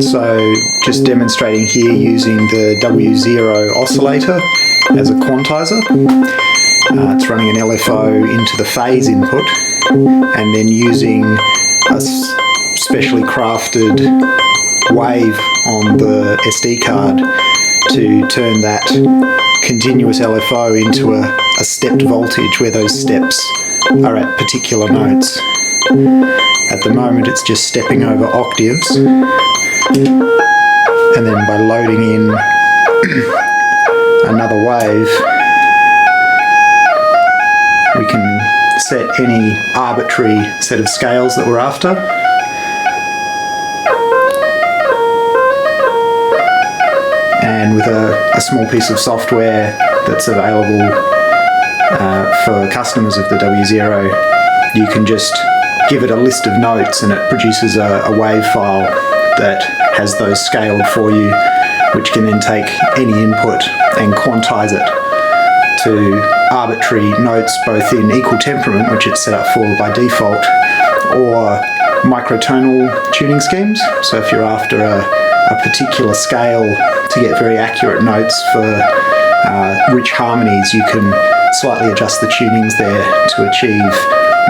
So just demonstrating here using the W0 oscillator as a quantizer. It's running an LFO into the phase input and then using a specially crafted wave on the SD card to turn that continuous LFO into a stepped voltage where those steps are at particular notes. At the moment it's just stepping over octaves, and then by loading in another wave we can set any arbitrary set of scales that we're after. And with a small piece of software that's available for customers of the W0, you can just give it a list of notes and it produces a wave file that has those scaled for you, which can then take any input and quantize it to arbitrary notes, both in equal temperament, which it's set up for by default, or microtonal tuning schemes. So if you're after a particular scale to get very accurate notes for rich harmonies, you can slightly adjust the tunings there to achieve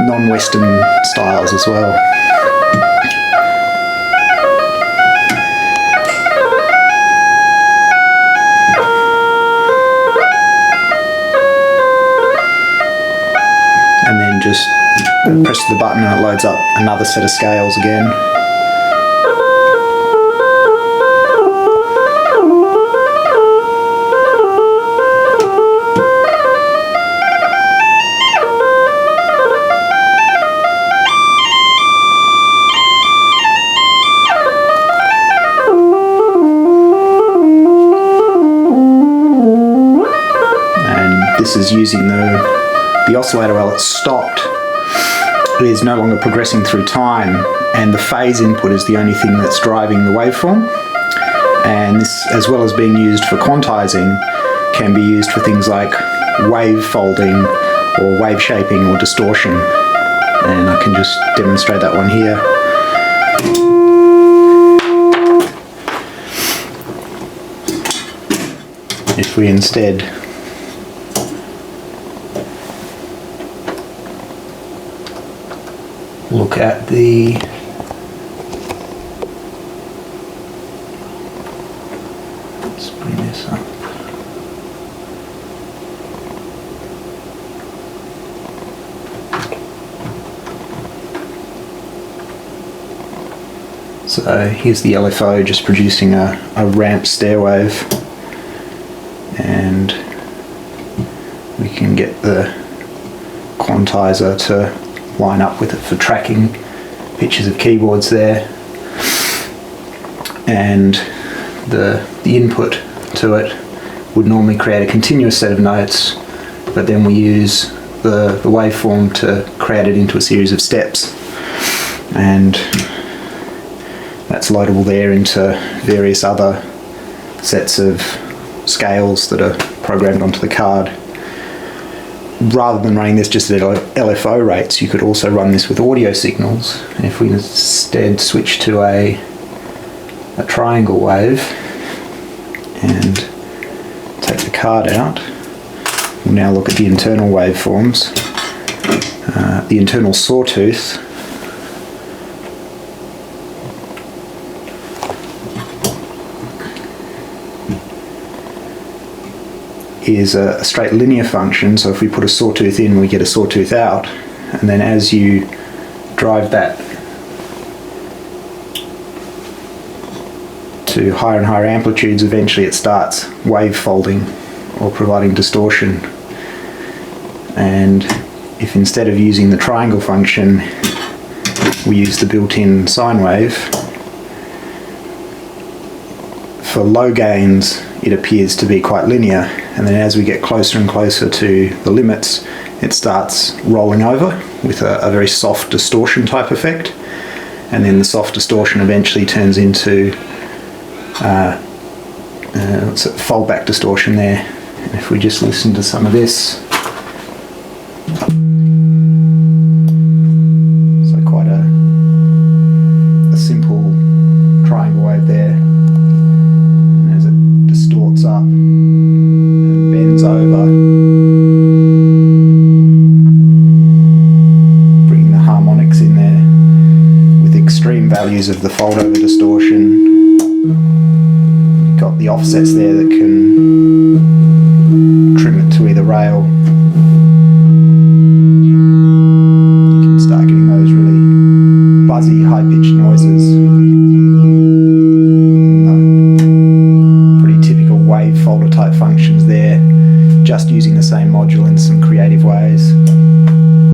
non-Western styles as well. And then just press the button and it loads up another set of scales again. This is using the oscillator while it's stopped. It is no longer progressing through time, and the phase input is the only thing that's driving the waveform. And this, as well as being used for quantizing, can be used for things like wave folding or wave shaping or distortion. And I can just demonstrate that one here. If we instead look at the let's bring this up. So here's the LFO just producing a ramp stair wave, and we can get the quantizer to line up with it for tracking pictures of keyboards there, and the input to it would normally create a continuous set of notes, but then we use the waveform to create it into a series of steps, and that's loadable there into various other sets of scales that are programmed onto the card. Rather than running this just at LFO rates, you could also run this with audio signals. If we instead switch to a triangle wave and take the card out, we'll now look at the internal waveforms. The internal sawtooth is a straight linear function, so if we put a sawtooth in we get a sawtooth out, and then as you drive that to higher and higher amplitudes, eventually it starts wave folding or providing distortion. And if instead of using the triangle function we use the built-in sine wave, for low gains it appears to be quite linear, and then as we get closer and closer to the limits it starts rolling over with a very soft distortion type effect, and then the soft distortion eventually turns into foldback distortion there. And if we just listen to some of this, so quite a simple values of the fold over distortion. Got the offsets there that can